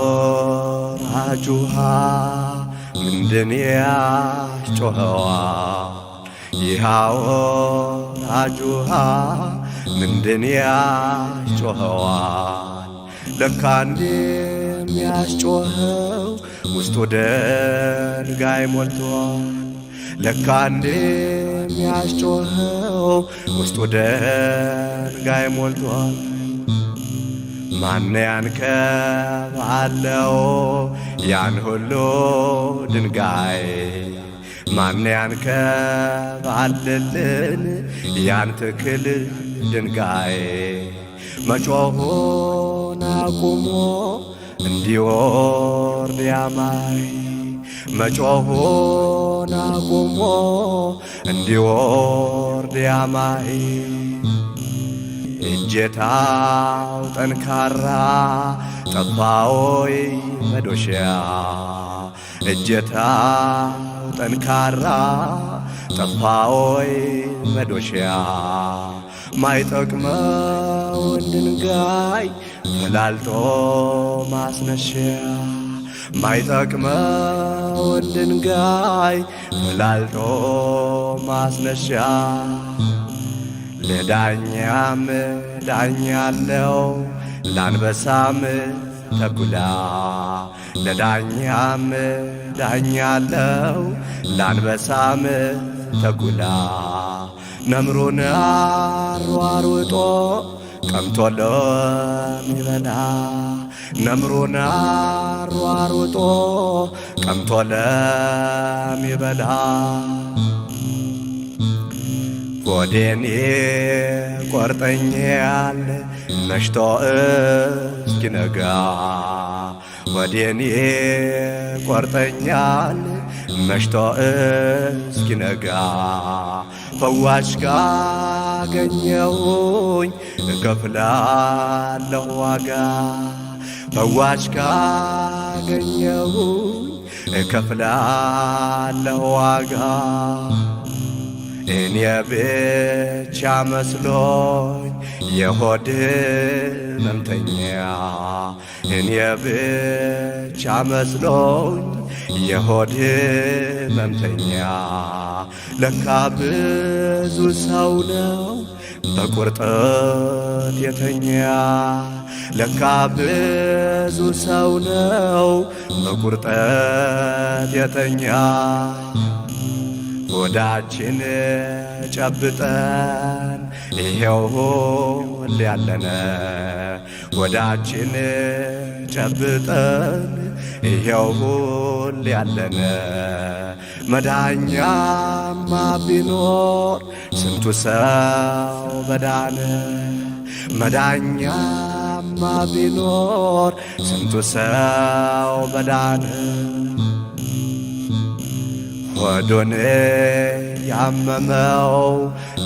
ይሃወራጅ ውሃ ምንድን ያስጮኸዋል? ይሃወራጅ ውሃ ምንድን ያስጮኸዋል? ለካ እንደሚያስጮኸው ውስጡ ድንጋይ ሞልቷል። ለካ እንደሚያስጮኸው ውስጡ ድንጋይ ሞልቷል። ማን ያንከባለው ያን ሁሉ ድንጋይ? ማን ያንከባልልን ያን ትክል ድንጋይ? መጮኹን አቁሞ እንዲወርድ ያማይ፣ መጮኹን አቁሞ እንዲወርድ ያማይ። እጀታው ጠንካራ ጠባኦይ መዶሻ፣ እጀታው ጠንካራ ጠባኦይ መዶሻ። ማይጠቅመውን ድንጋይ ፈላልጦ ማስነሻ፣ ማይጠቅመውን ድንጋይ ፈላልጦ ማስነሻ። ለዳኛም ዳኛ አለው ለአንበሳም ተኩላ፣ ለዳኛም ዳኛ አለው ለአንበሳም ተኩላ። ነምሩን አሯሩጦ ቀምቶ ለሚበላ፣ ነምሩን አሯሩጦ ቀምቶ ለሚበላ። ሆዴን ቆርጠኛል መሽቶ እስኪነጋ፣ ሆዴን ቆርጠኛል መሽቶ እስኪነጋ። ፈዋሽ ካገኘሁኝ እከፍላለሁ ዋጋ፣ ፈዋሽ ካገኘሁኝ እከፍላለሁ ዋጋ። እኔ ብቻ መስሎኝ የሆድ ሕመምተኛ፣ እኔ ብቻ መስሎኝ የሆድ ሕመምተኛ። ለካ ብዙ ሰው ነው በቁርጠት የተኛ፣ ለካ ብዙ ሰው ነው በቁርጠት የተኛ። ሆዳችን ጨብጠን ይሄው ሁሌ ያለነ፣ ሆዳችን ጨብጠን ይሄው ሁሌ ያለነ። መዳኛማ ቢኖር ስንቱ ሰው በዳነ፣ መዳኛማ ቢኖር ስንቱ ሰው በዳነ። ሆዱን ያመመው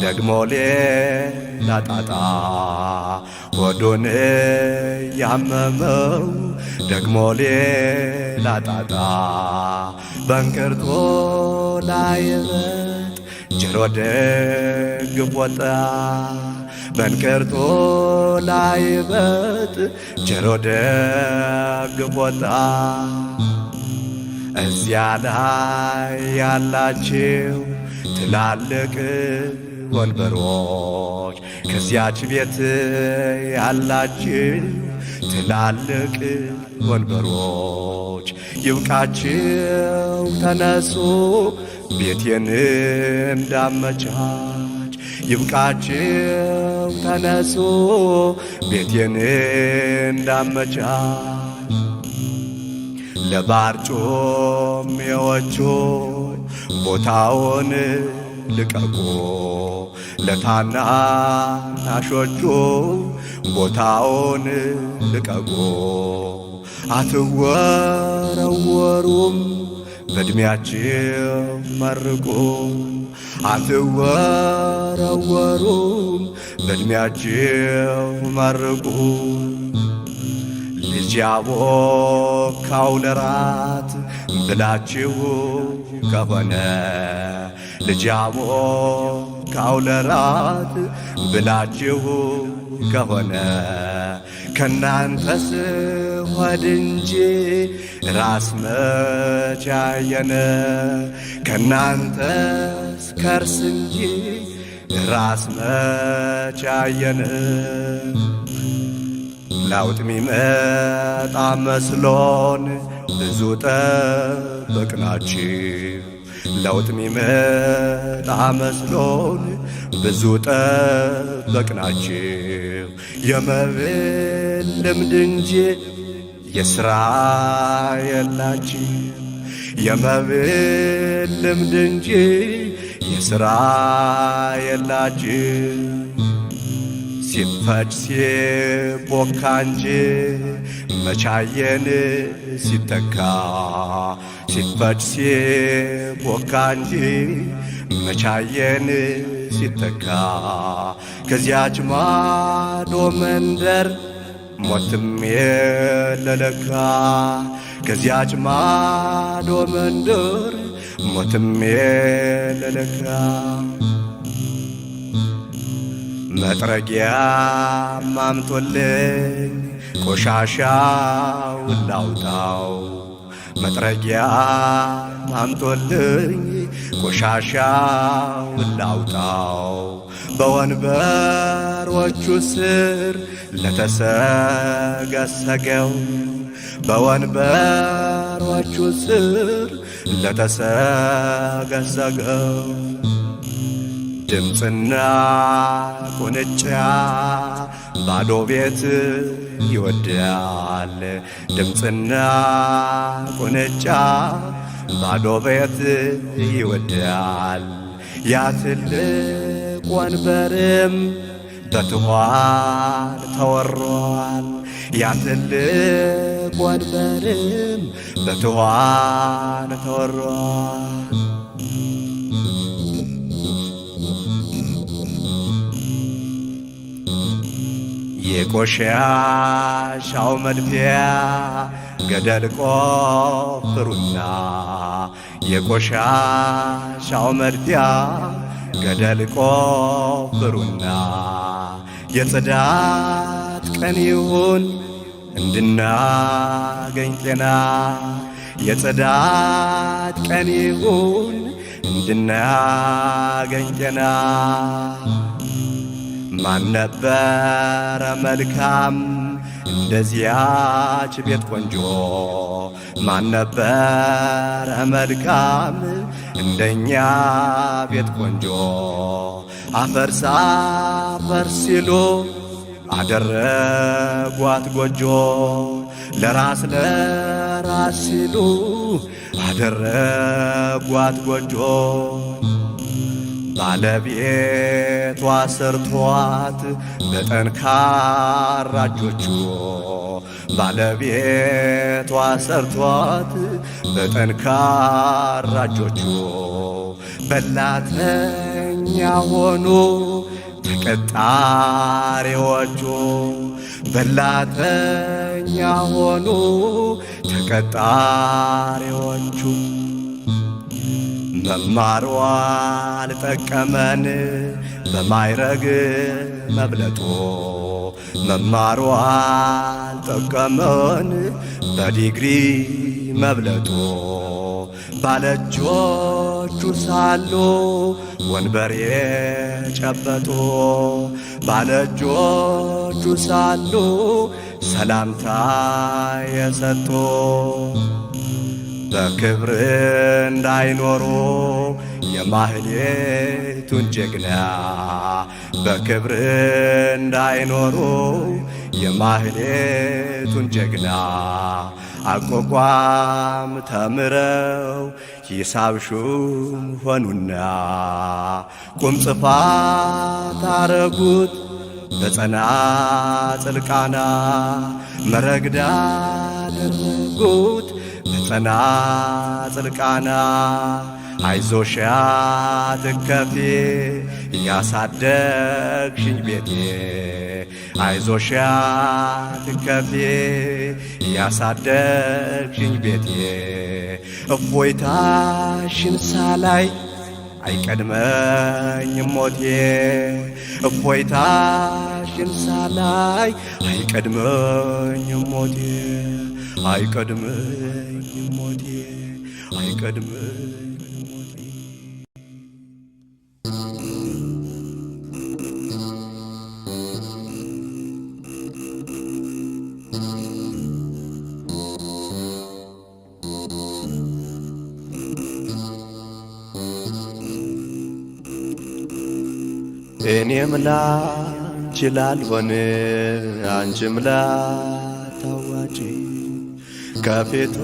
ደግሞ ሌላ ጣጣ፣ ሆዱን ያመመው ደግሞ ሌላ ጣጣ። በእንቅርቶ ላይ እበጥ ጆሮ ደግፍ ወጣ፣ በእንቅርቶ ላይ እበጥ ጆሮ ደግፍ ወጣ። እዚያ ላይ ያላችሁ ትላልቅ ወንበሮች፣ ከዚያች ቤት ያላችሁ ትላልቅ ወንበሮች፣ ይብቃችሁ ተነሱ ቤቴን እንዳመቻች፣ ይብቃችሁ ተነሱ ቤቴን እንዳመቻች። ለባርጩሜዎቹ ቦታውን ልቀቁ፣ ለታናናሾቹ ቦታውን ልቀቁ። አትወረወሩም በዕድሜያችሁ መርቁ፣ አትወረወሩም በዕድሜያችሁ መርቁ። ልጅ ያቦካው ለራት ብላችሁ ከሆነ ልጃሞ ካውለራት ብላችሁ ከሆነ ከናንተስ ሆድ እንጂ ራስ መች አየነ ከናንተስ ከርስ እንጂ ራስ መች አየነ ለውጥ ሚመጣ መስሎን ብዙ ጠበቅናችሁ ለውጥ ሚመጣ መስሎን ብዙ ጠበቅናችሁ የመብል ልምድ እንጂ የሥራ የላችሁ የመብል ልምድ እንጂ የሥራ የላችሁ ሲፈጭ ሲቦካ እንጂ መቻየን ሲተካ ሲፈጭ ሲቦካ እንጂ መቻየን ሲተካ ከዚያች ማዶ መንደር ሞትም የለለካ ከዚያች ማዶ መንደር ሞትም የለለካ መጥረጊያ ማምጦልኝ ቆሻሻውን ላውጣው መጥረጊያ ማምጦልኝ ቆሻሻውን ላውጣው በወንበሮቹ ስር ለተሰገሰገው በወንበሮቹ ስር ለተሰገሰገው ድምፅና ቁንጫ ባዶ ቤት ይወዳል ድምፅና ቁንጫ ባዶ ቤት ይወዳል ያ ትልቅ ወንበርም በትኋን ተወሯል ያ ትልቅ ወንበርም በትኋን ተወሯል የቆሻሻው መድፊያ ገደል ቆፍሩና የቆሻሻው መድፊያ ገደል ቆፍሩና የጽዳት ቀን ይሁን እንድናገኝ ጤና የጽዳት ቀን ይሁን እንድናገኝ ጤና ማን ነበረ መልካም እንደዚያች ቤት ቆንጆ ማን ነበረ መልካም እንደኛ ቤት ቆንጆ አፈርሳ አፈርስ ሲሉ አደረጓት ጎጆ ለራስ ሲሉ አደረጓት ጎጆ ባለቤቷ ሰርቷት በጠንካራ እጆቹ ባለቤቷ ሰርቷት በጠንካራ እጆቹ በላተኛ ሆኑ ተቀጣሪዎቹ በላተኛ ሆኑ ተቀጣሪዎቹ መማሩ አልጠቀመን በማይረግ መብለጡ መማሩ አልጠቀመን በዲግሪ መብለጡ ባለእጆቹ ሳሉ ወንበር የጨበጡ ባለእጆቹ ሳሉ ሰላምታ የሰጡ በክብር እንዳይኖሩ የማህሌቱን ጀግና በክብር እንዳይኖሩ የማህሌቱን ጀግና አቋቋም ተምረው ሂሳብ ሹም ሆኑና ቁም ጽፋት አረጉት በጸናጽል ቃና መረግዳ አደረጉት በጸናጽል ቃና አይዞሽ አትከፊ ያሳደግሽኝ ቤቴ አይዞሽ አትከፊ ያሳደግሽኝ ቤቴ እፎይታሽን ሳላይ አይቀድመኝም ሞቴ እፎይታሽን ሳላይ አይቀድመኝም ሞቴ አይቀድመኝም ሞቴ አይቀድመኝም ሞቴ እኔም ላንቺ ላልሆን አንቺም ላታዋጪ ከፊቱ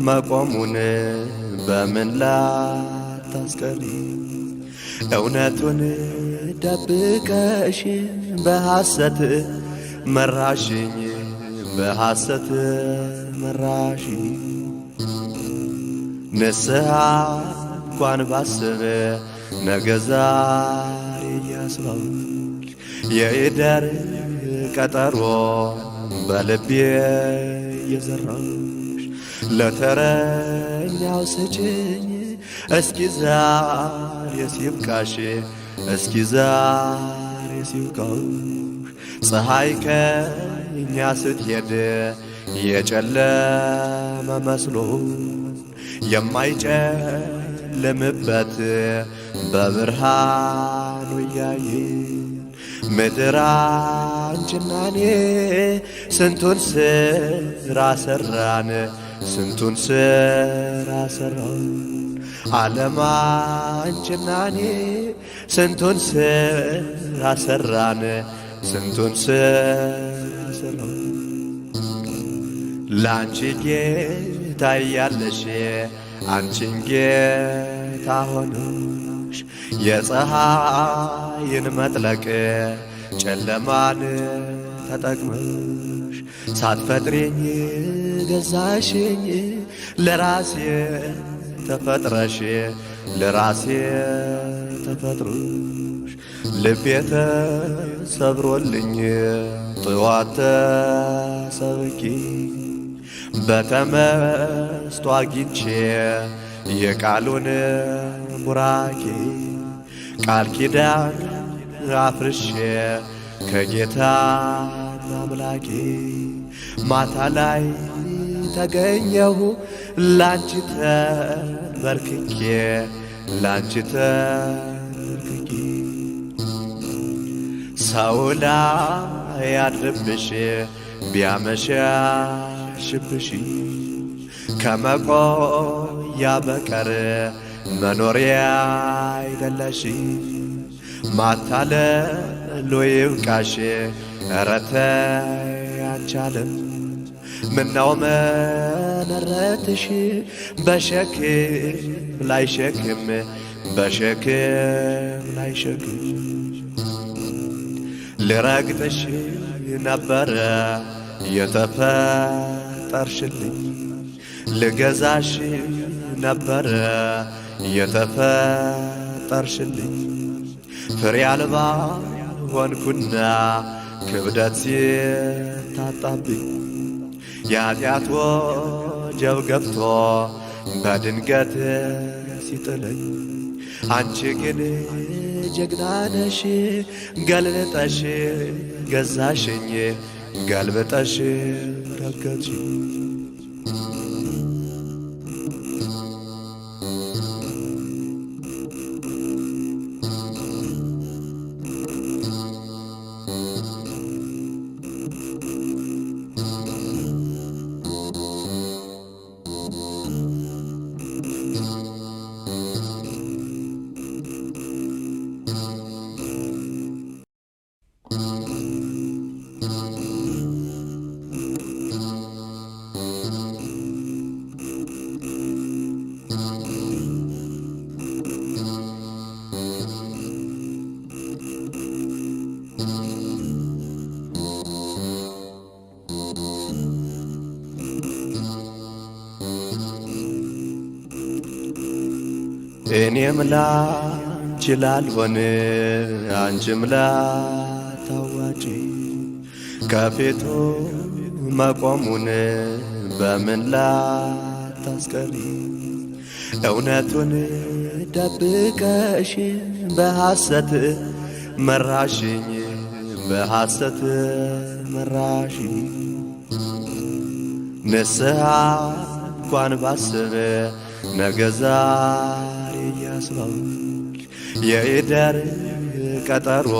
መቆሙን በምን ላታስቀሪ እውነቱን ደብቀሽ በሐሰት መራሽኝ በሐሰት መራሽኝ ንስሐ እንኳን ባስብ ነገ ዛሬ እያስባልሽ የኢደር ቀጠሮ በልቤ እየዘራሽ ለተረኛው ስጭኝ እስኪ ዛሬ ሲብቃሽ እስኪ ዛሬ ሲብቃሽ ፀሐይ ከእኛ ስትሄድ የጨለመ መስሎ የማይጨልምበት በብርሃኑ እያየን ምድር አንቺና እኔ ስንቱን ስራ ሰራን ስንቱን ስራ ሰራን ዓለም አንቺና እኔ ስንቱን ስራ ሰራን ስንቱን ስራ ሰራን ላንቺ ጌታ እያለሽ አንቺን ጌታ ሆነሽ የፀሐይን መጥለቅ ጨለማን ተጠቅመሽ ሳትፈጥሪኝ ገዛሽኝ ለራሴ ተፈጥረሽ ለራሴ ተፈጥሮሽ ልቤ ተሰብሮልኝ ጥዋት ተሰብኪ በተመስጦ አግኝቼ የቃሉን ቡራኬ ቃል ኪዳን አፍርሼ ከጌታ አምላኬ ማታ ላይ ተገኘሁ ላንቺ ተንበርክኬ ላንቺ ተንበርክኬ ሰው ላይ ያድርብሽ ቢያመሻሽብሽ ከመቆያ በቀር መኖሪያ አይደለሽ ማታለሉ ይብቃሽ ኧረ ተይ አንቺ ዓለም ምነው መነረትሽ በሸክም ላይ ሸክም በሸክም ላይ ሸክም ልረግጥሽ ነበረ የተፈጠርሽልኝ ልገዛሽ ነበረ የተፈጠርሽልኝ ፍሬ አልባ ሆንኩና ክብደት ሲታጣብኝ የኃጢአት ወጀብ ገብቶ በድንገት ሲጥለኝ አንቺ ግን ጀግና ነሽ ገልብጠሽ ገዛሽኝ ገልብጠሽ ረገጥሽኝ እኔም ላንቺ ላልሆን አንቺም ላታዋጪ ከፊቱ መቆሙን በምን ላታስቀሪ እውነቱን ደብቀሽ በሐሰት መራሽኝ በሐሰት መራሽኝ ንስሐ እንኳን ባስብ ነገ ዛሬ እያስባልሽ የኢደር ቀጠሮ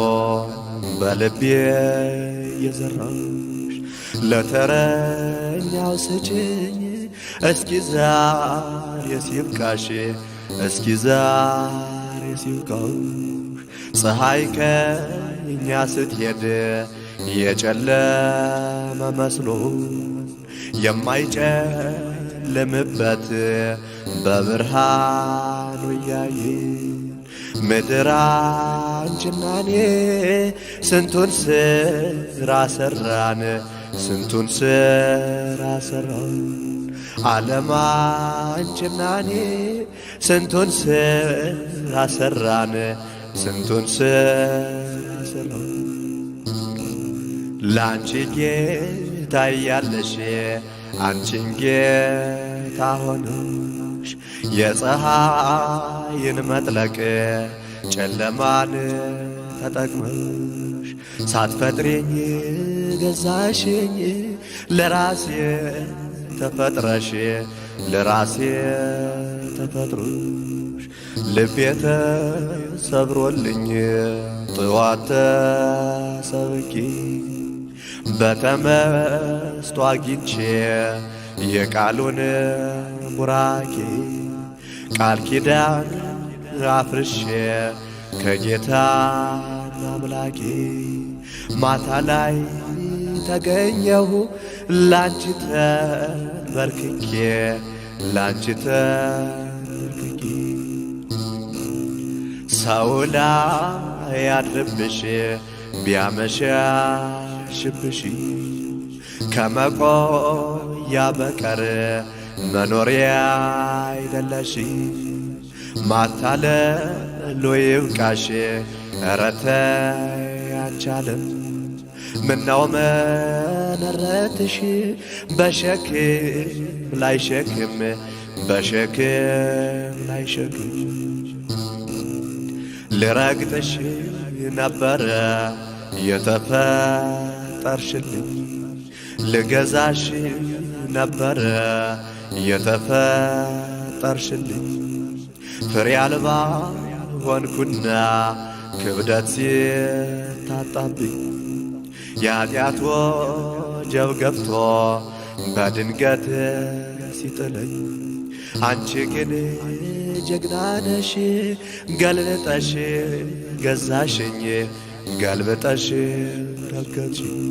በልቤ የዘራሽ ለተረኛው ስጭኝ እስኪ ዛሬ ሲብቃሽ እስኪ ዛሬ ሲብቃሽ ፀሐይ ከእኛ ስትሄድ የጨለመ መስሎ የማይጨልምበት በብርሃኑ እያየን ምድር አንቺና እኔ ስንቱን ስራ ሰራን ስንቱን ስራ ሰራን ዓለም አንቺና እኔ ስንቱን ስራ ሰራን ስንቱን ስራ ሰራን ላንቺ ጌታ እያለሽ አንቺን ጌታ ሆነሽ የፀሐይን መጥለቅ ጨለማን ተጠቅመሽ ሳትፈጥሪኝ ገዛሽኝ ለራሴ ተፈጥረሽ ለራሴ ተፈጥሮሽ ልቤ ተሰብሮልኝ ጥዋት ተሰብኪ በተመስጦ አግኝቼ የቃሉን ቡራኬ ቃል ኪዳን አፍርሼ ከጌታ አምላኬ ማታ ላይ ተገኘሁ ላንቺ ተንበርክኬ ላንቺ ተንበርክኬ ሰው ላይ ያድርብሽ ቢያመሻሽብሽ ከመቆያ በቀር መኖሪያ አይደለሽ ማታለሎ ይብቃሽ ኧረ ተይ አንቺ ዓለም ምነው መነረትሽ በሸክም ላይ ሸክም በሸክም ላይ ሸክም ልረግጥሽ ነበረ የተፈጠርሽልኝ ልገዛሽ ነበረ የተፈጠርሽልኝ ፍሬ አልባ ሆንኩና ክብደት ሲታጣብኝ የኃጢአት ወጀብ ገብቶ በድንገት ሲጥለኝ አንቺ ግን ጀግና ነሽ ገልብጠሽ ገዛሽኝ ገልብጠሽ ረገጥሽኝ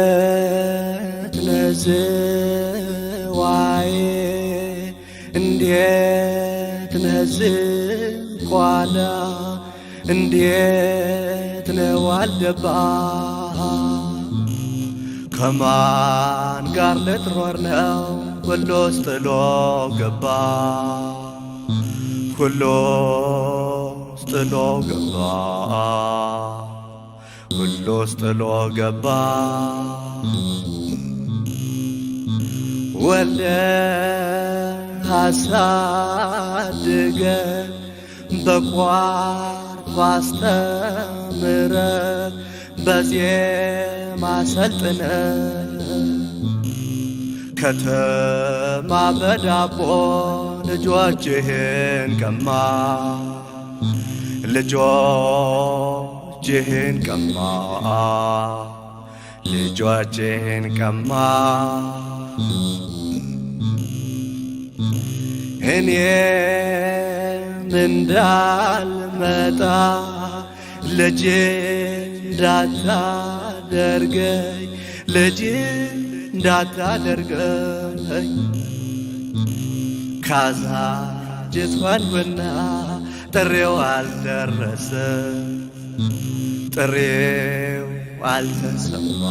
እንዴት ነዝዋዬ እንዴት ነዝቋላ እንዴት ነዋልደባ ከማን ጋር ልትኖር ነው ሁሉስ ጥሎ ገባ ሁሉስ ጥሎ ገባ ሁሉስ ጥሎ ገባ ወልደ አሳድገ በቋንቋ አስተምረ በዜማ ሰልጥነ ከተማ በዳቦ ልጆችህን ቀማ ልጆች ልጆችህን ቀማ ልጆችህን ቀማ እኔም እንዳልመጣ ልጅ እንዳታደርገኝ ልጅ እንዳታደርገኝ ካዛዥ ሆንኩና ጥሬው አልደረሰ ጥሬው አልተሰማ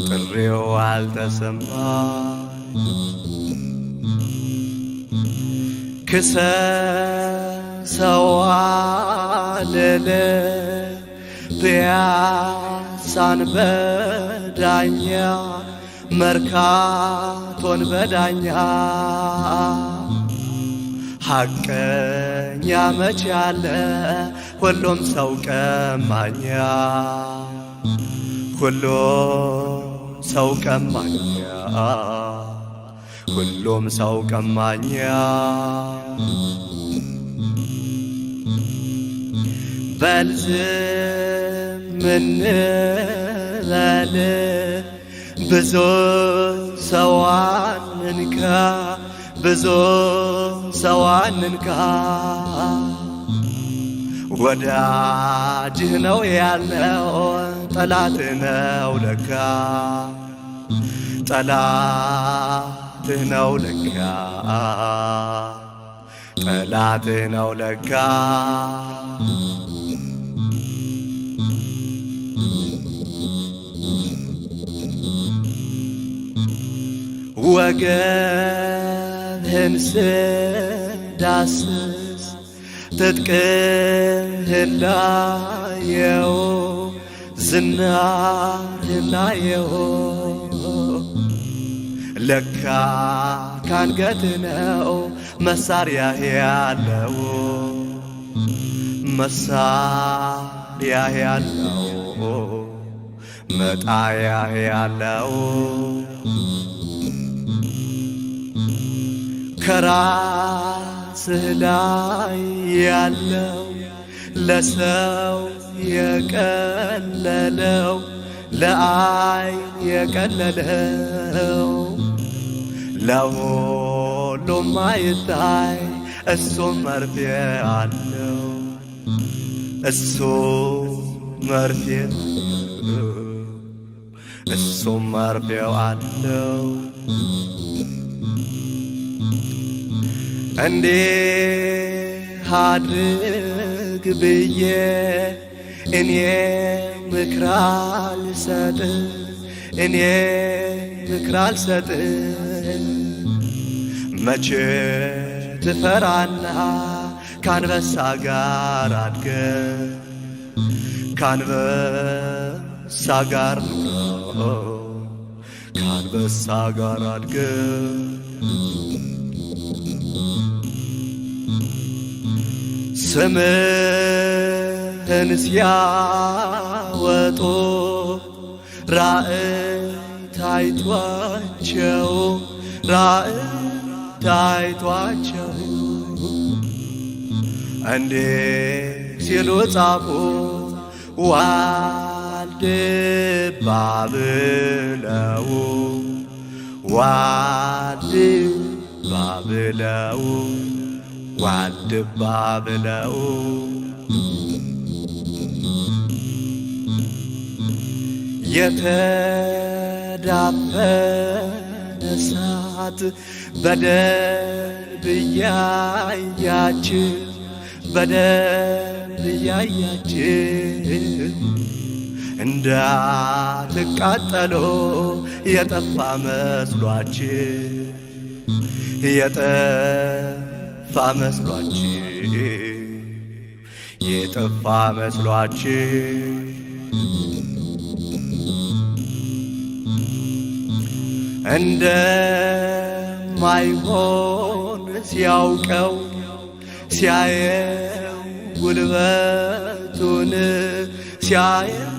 ጥሬው አልተሰማ ክሰሰው አልል ፒያሳን በዳኛ መርካቶን በዳኛ ሐቀኛ መች ያለ ሁሉም ሰው ቀማኛ ሁሉም ሰው ቀማኛ ሁሉም ሰው ቀማኛ በል ዝም እንበል ብዙ ሰው አንንካ ብዙ ሰው አንንካ ወዳጅህ ነው ያልነው ጠላትህ ነው ለካ ጠላትህ ነው ለካ ጠላትህ ነው ለካ ወገብህን ስዳስስ ትጥቅህን ላየው ዝናርህን ላየው ለካ ካንገትህ ነው መሳሪያህ ያለው መሳሪያህ ያለው መጣያህ ያለው ከራስህ ላይ ያለው ለሰው የቀለለው ለአይን የቀለለው ለሁሉም አይታይ እሱም መርፌ አለው እሱ መርፌ እሱም መርፌው አለው እንዲህ አድርግ ብዬ እኔ ምክር አልሰጥ እኔ ምክር አልሰጥ መቼ ትፈራና ካንበሳ ጋር አድገ ካንበሳ ጋር ካንበሳ ጋር አድገ ስምህን ሲያወጡ ራእይ ታይቷቸው ራእይ ታይቷቸው እንዴ ሲሉ ጻፉ ዋልድባ ብለው ዋልድባ ብለው ዋልድባ ብለው የተዳፈነ እሳት በደንብ እያያችሁ በደንብ እያያችሁ እንዳትቃጠሉ የጠፋ መስሏችሁ የጠፋ መስሏችሁ የጠፋ መስሏችሁ እንደማይሆን ሲያውቀው ሲያየው ጉልበቱን ሲያየው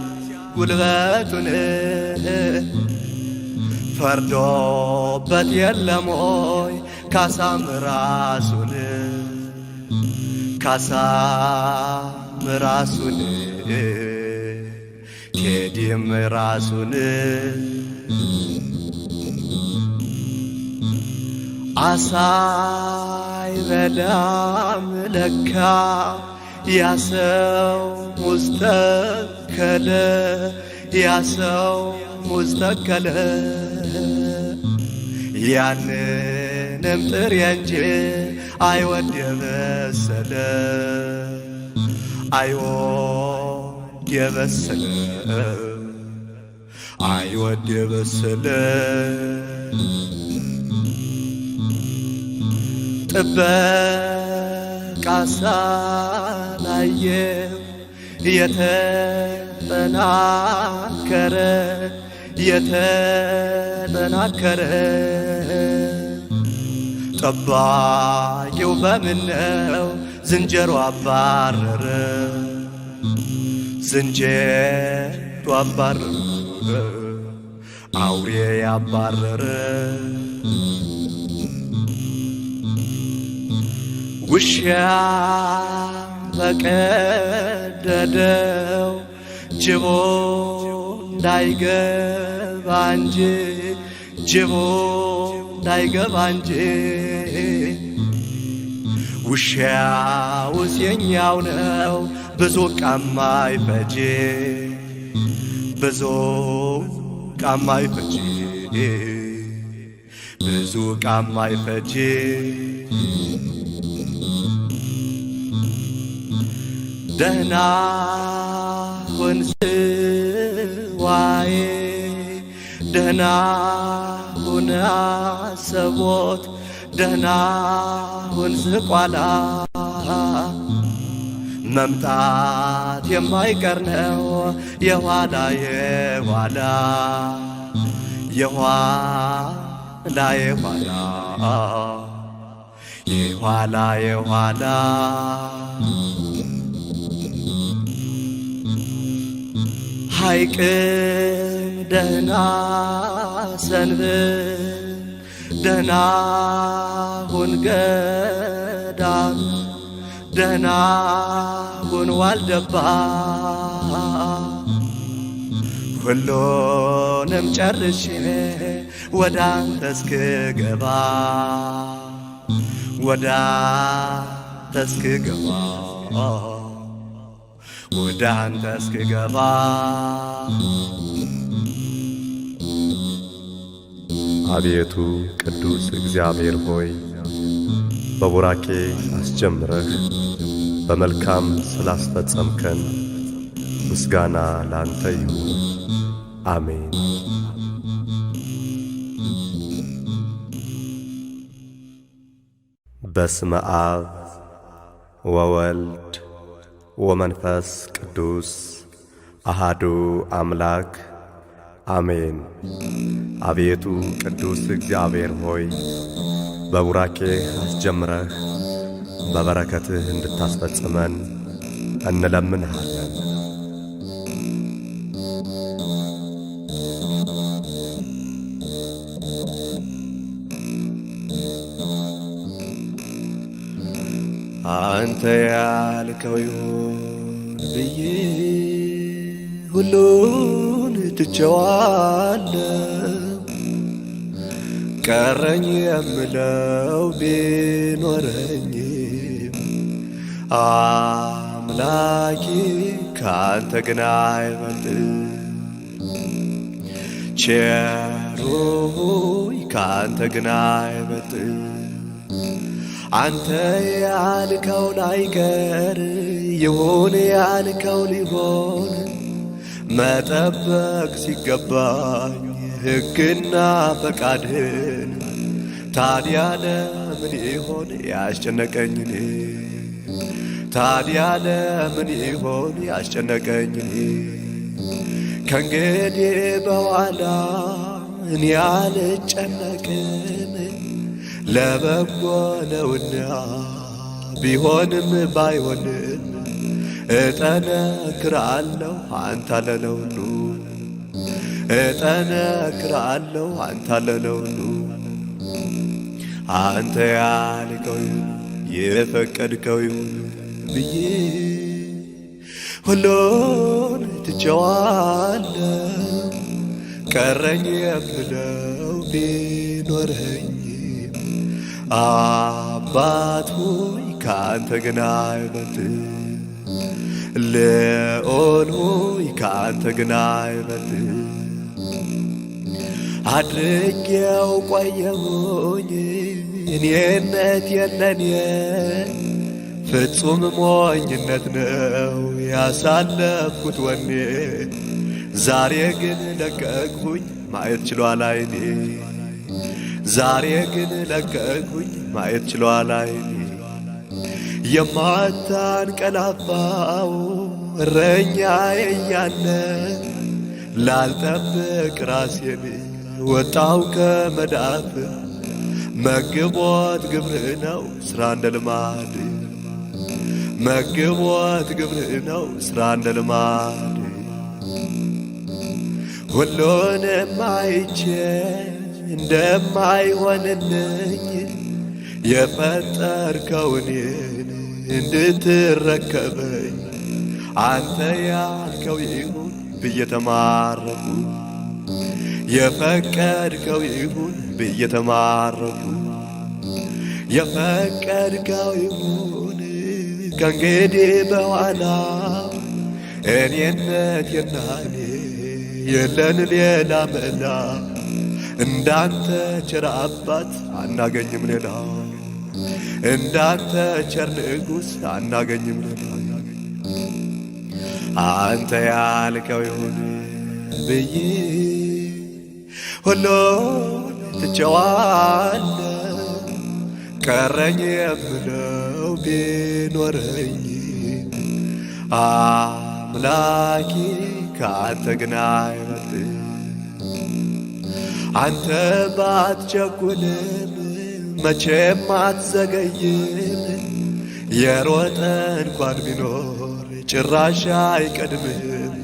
ጉልበቱን ፈርዶበት የለሞይ ካሳም ራሱን ካሳም ራሱን ቴዲም ራሱን አሳ አይበላም ለካ ያሰው ሙዝ ተከለ ያሰው ሙዝ ተከለ ያንንም ጥሬ እንጂ አይወድ የበሰለ አይወድ የበሰለ አይወድ የበሰለ ጥበቃ ሳላየው የተጠናከረ ጠባቂው በምነው ዝንጀሮ አባረረ ዝንጀሮ አባረረ አውሬ ያባረረ ውሻ በቀደደው ጅቦ እንዳይገባ እንጂ ጅቦ እንዳይገባ እንጂ ውሻውስ የኛው ነው ብዙ ቃማ አይፈጅ ብዙ ቃማ አይፈጅ ብዙ ቃማ አይፈጅ ደህና ሁን ስዋዬ ደህና ሁን አሰቦት ደህና ሁን ዝቋላ መምጣት የማይቀር ነው የኋላ የኋላ የኋላ የኋላ የኋላ የኋላ ሐይቅም ደህና ሰንብት ደህና ሁን ገዳም ደህና ሁን ዋልደባ ሁሉንም ጨርሼ ወደ አንተ እስክገባ ወደ አንተ እስክገባ ወደ አንተ እስክገባ አቤቱ ቅዱስ እግዚአብሔር ሆይ በቡራኬ አስጀምረህ በመልካም ስላስፈጸምከን ምስጋና ላንተ ይሁን። አሜን። በስመ አብ ወወልድ ወመንፈስ ቅዱስ አሃዱ አምላክ አሜን። አቤቱ ቅዱስ እግዚአብሔር ሆይ በቡራኬህ አስጀምረህ በበረከትህ እንድታስፈጽመን እንለምንሃለን። አንተ ያልከው ይሁን ብዬ ሁሉን ትቼዋለሁ። ቀረኝ የምለው ቢኖረኝም አምላኬ ካንተ ግን አይበልጥም። ቸሩ ሆይ ካንተ ግን አይበልጥም። አንተ ያልከው ላይቀር ይሁን ያልከው ሊሆን መጠበቅ ሲገባኝ ሕግና ፈቃድህን ታዲያ ለምን ይሆን ያስጨነቀኝን? ታዲያ ለምን ይሆን ያስጨነቀኝን? ከእንግዲህ በኋላ እኔ አልጨነቅም ለበጎ ነውና ቢሆንም ባይሆንም እጠነክራለሁ አንተ አለነው ሁሉ እጠነክራለሁ አንተ አለነው ሁሉ አንተ ያልከው የፈቀድከው ይሁን ብዬ ሁሉን ትቼዋለሁ ቀረኝ የምለው ቢኖረኝ አባት ሆይ ካንተ ግን አይበልጥም ልዑል ሆይ ካንተ ግን አይበልጥም አድርጌው ቆየሁኝ እኔነት የለኔ ፍጹም ሞኝነት ነው ያሳለፍኩት ወኔ ዛሬ ግን ለቀቅሁኝ ማየት ችሏል ዓይኔ ዛሬ ግን ለቀቅሁኝ ማየት ችሏል ዓይኔ የማታንቀላፋው እረኛዬ እያለ ላልጠብቅ ራሴን ወጣው ከመዳፍ መግቦት ግብርህ ነው ሥራ እንደ ልማድ መግቦት ግብርህ ነው ሥራ እንደ ልማድ ሁሉንም አይቼ እንደማይሆንልኝ የፈጠርከውን እንድትረከበኝ አንተ ያልከው ይሁን ብዬ ተማረኩ የፈቀድከው ይሁን ብዬ ተማረኩ የፈቀድከው ይሁን ከእንግዲህ በኋላ እኔነት የናኔ የለን ሌላ መላ እንዳንተ ቸር አባት አናገኝም ሌላ እንዳንተ ቸር ንጉሥ አናገኝም ሌላ አንተ ያልከው ይሁን ብዬ ሁሉን ትቼዋለሁ ቀረኝ የምለው ቢኖረኝ አምላኬ ካንተ ግን አይበልጥም አንተ ባትቸኩልም መቼም አትዘገይም የሮጠ እንኳን ቢኖር ጭራሽ አይቀድምህም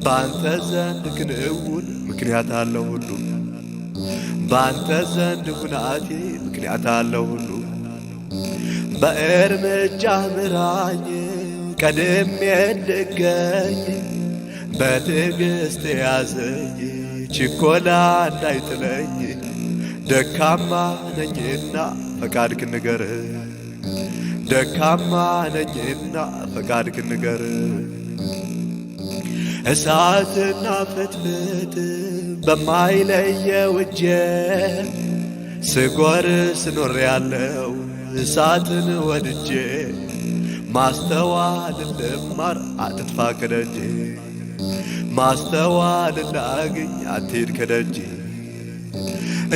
ባንተ ዘንድ ክንውን ምክንያት አለው ሁሉ ባንተ ዘንድ ሁናቴ ምክንያት አለው ሁሉ በእርምጃ ምራኝ ቀድሜ እንድገኝ በትዕግሥት ያዘኝ ችኮላ እንዳይጥለኝ ደካማ ነኝና ፈቃድህን ንገረኝ ደካማ ነኝና ፈቃድህን ንገረኝ እሳትና ፍትፍት በማይለየው እጄ ስጎርስ ኖሬአለሁ እሳትን ወድጄ ማስተዋልን ልማር አትጥፋ ከደጄ ማስተዋልን ላግኝ አትሂድ ከደጄ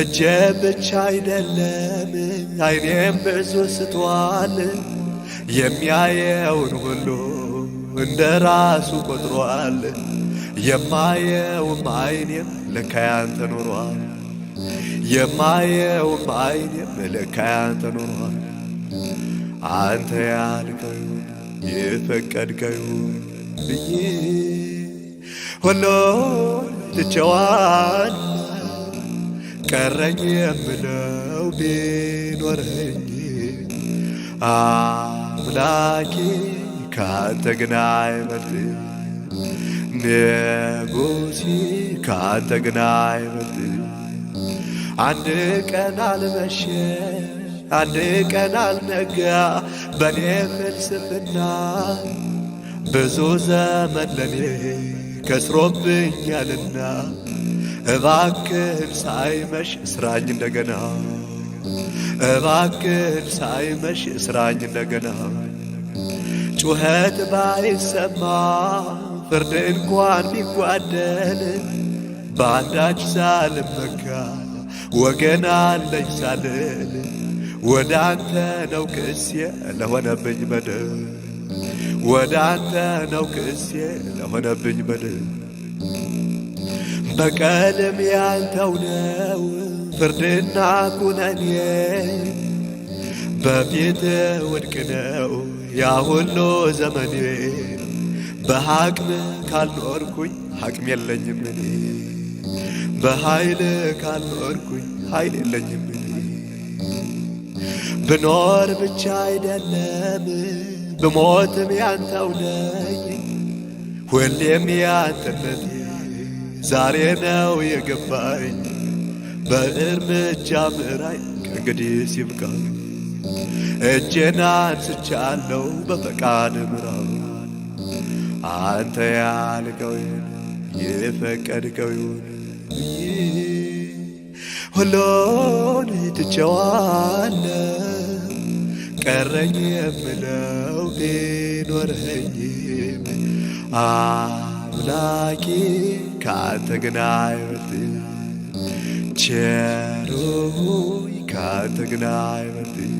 እጄ ብቻ አይደለም ዓይኔም ብዙ ስቷል የሚያየውን ሁሉ እንደ ራሱ ቆጥሯል የማየውም ዓይኔም ለካ ያንተ ኖሯል የማየውም ዓይኔም ለካ ያንተ ኖሯል አንተ ያልከው የፈቀድከው ብዬ ሁሉን ትቼዋለሁ ቀረኝ የምለው ቢኖረኝ አምላኬ ካንተ ግን አይበልጥም ንጉሴ ካንተ ግን አይበልጥም አንድ ቀን አልመሸ አንድ ቀን አልነጋ በኔ ፍልስፍና ብዙ ዘመን ለኔ ከስሮብኛልና እባክህን ሳይመሽ ስራኝ እንደገና እባክህን ሳይመሽ ስራኝ እንደገና ጩኸት ባይሰማ ፍርድ እንኳን ቢጓደል በአንዳች ሳልመካ ወገን አለኝ ሳልል ወደ አንተ ነው ክሴ ለሆነብኝ በደል ወደ አንተ ነው ክሴ ለሆነብኝ በደል በቀልም ያንተው ነው ፍርድና ኩነኔ በፊት ውድቅ ነው ያ ሁሉ ዘመኔ በሐቅም ካልኖርኩኝ ሐቅም የለኝም እኔ በኃይል ካልኖርኩኝ ኃይል የለኝም እኔ ብኖር ብቻ አይደለም ብሞትም ያንተው ነኝ ሁሌም ያንተነቴ ዛሬ ነው የገባኝ። በእርምጃ ምራኝ ከእንግዲህ ሲብቃኝ። እጄን አንስቻለሁ በፈቃድ ምራው። አንተ ያልከው የፈቀድከው ይሁን ብዬ ሁሉን ትቼዋለሁ። ቀረኝ የምለው ቢኖረኝም አምላኬ ካንተ ግን አይበልጥም። ቸሩ ሆይ ካንተ ግን አይበልጥም።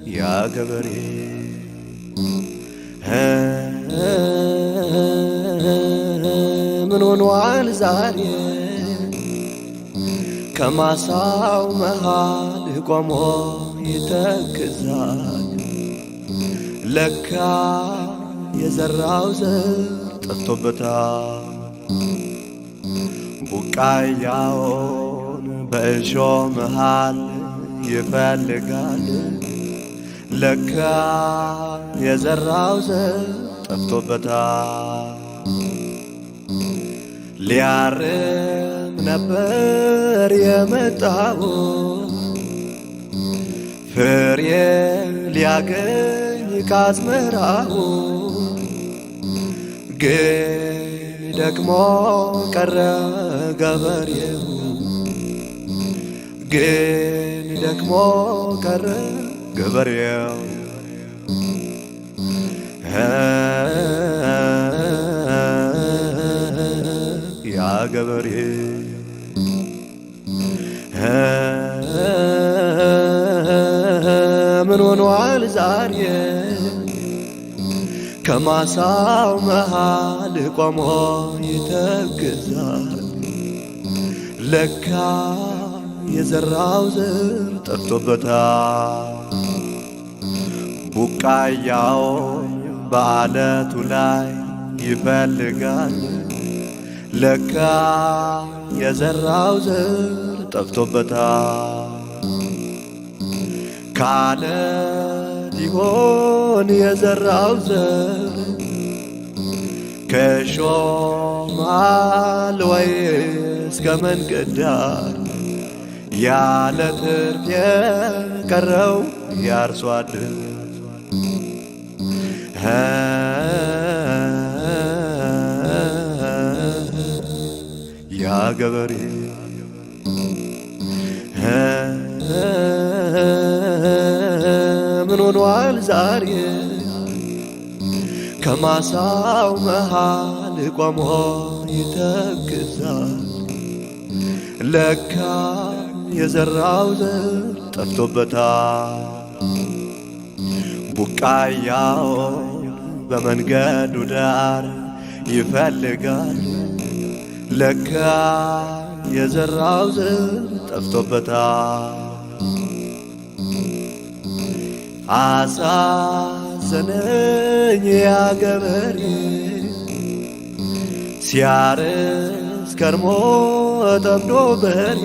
ያ ገበሬ ምን ሆኗል ዛሬ ከማሳው መሃል ቆሞ ይተክዛል። ለካ የዘራው ዘር ጠፍቶበታል። ቡቃያውን በእሾህ መሃል ይፈልጋል። ለካ የዘራው ዘር ጠፍቶበታል። ሊያርም ነበር የመጣው ፍሬ ሊያገኝ ካዝመራው፣ ግን ደግሞ ቀረ ገበሬው፣ ግን ደግሞ ቀረ ገበሬው። ያ ገበሬ ምን ሆኗል ዛሬ ከማሳው መሃል ቆሞ ይተክዛል። ለካ የዘራው ዘር ጠፍቶበታል። ቡቃያውን በዓለቱ ላይ ይፈልጋል። ለካ የዘራው ዘር ጠፍቶበታል። ከዓለት ይሆን የዘራው ዘር ከእሾህ መሃል ወይስ ከመንገድ ዳር? ያለ ትርፍ የቀረው ያርሶ አደር ያ ገበሬ ምን ሆኗል ዛሬ ከማሳው መሃል ቆሞ ይተክዛል። ለካ የዘራው ዘር ጠፍቶበታል። ቡቃያውን በመንገዱ ዳር ይፈልጋል። ለካ የዘራው ዘር ጠፍቶበታል። አሳዘነኝ ያ ገበሬ ሲያርስ ከርሞ ጠምዶ በሬ፣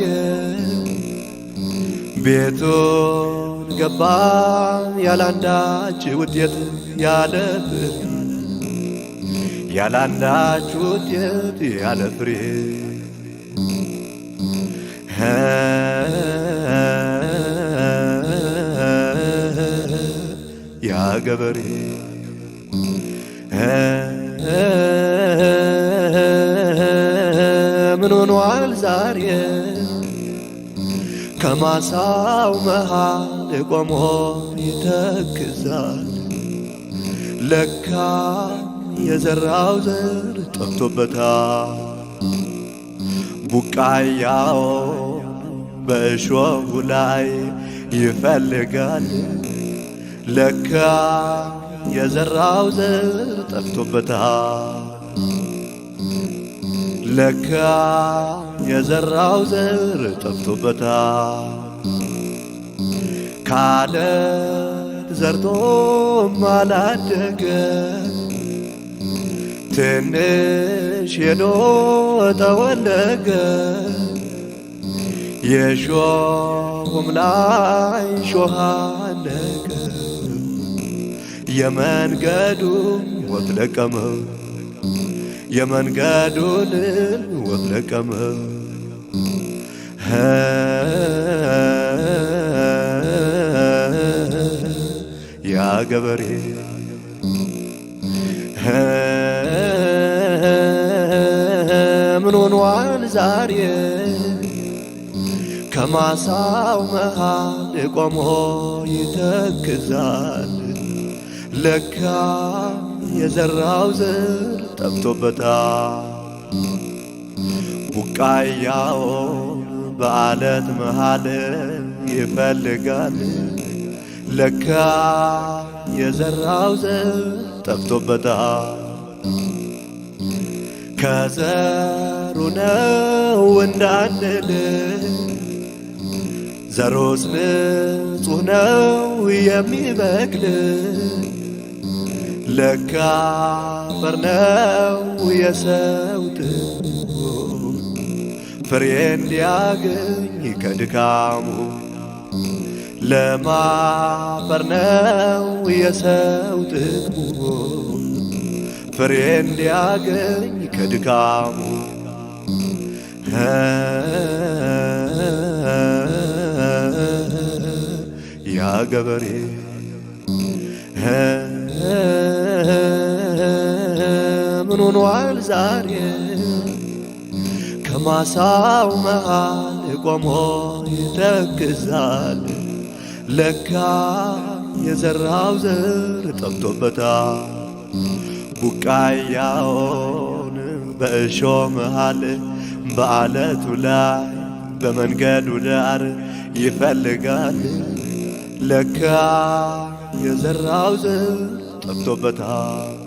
ቤቱን ገባ ያላንዳች ውጤት ያለ ፍሬ፣ ያላንዳች ውጤት ያለ ፍሬ። ያ ገበሬ ምን ሆኗል ዛሬ ከማሳው መሃል ቆሞ ይተክዛል። ለካ የዘራው ዘር ጠፍቶበታል። ቡቃያውን በእሾሁ ላይ ይፈልጋል። ለካ የዘራው ዘር ጠፍቶበታል። ለካ የዘራው ዘር ጠፍቶበታል። ካለት ዘርቶም አላደገ ትንሽ ሄዶ ጠወለገ። የሾሁም ላይ ሾህ አነቀ። የመንገዱን ወፍ ለቀመ። የመንገዱን ወፍ ለቀመ። ያ ገበሬ ምን ሆኗል ዛሬ ከማሳው መሃል ቆሞ ይተክዛል። ለካ የዘራው ዘር ጠፍቶበታል። ቡቃያውን በዓለት መሃል ይፈልጋል። ለካ የዘራው ዘር ጠፍቶበታል። ከዘሩ ነው እንዳንል ዘሮስ ንጹሕ ነው የሚበቅል። ለካ አፈር ነው የሰው ጥቅሙ ፍሬ እንዲያገኝ ከድካሙ። ለማፈር ነው የሰው ጥቅሙ ፍሬ እንዲያገኝ ከድካሙ። ያ ገበሬ ምን ሆኗል ዛሬ ከማሳው መሃል ቆሞ ይተክዛል። ለካ የዘራው ዘር ጠፍቶበታል። ቡቃያውን በእሾህ መሃል በዓለቱ ላይ በመንገዱ ዳር ይፈልጋል። ለካ የዘራው ዘር ጠፍቶበታል።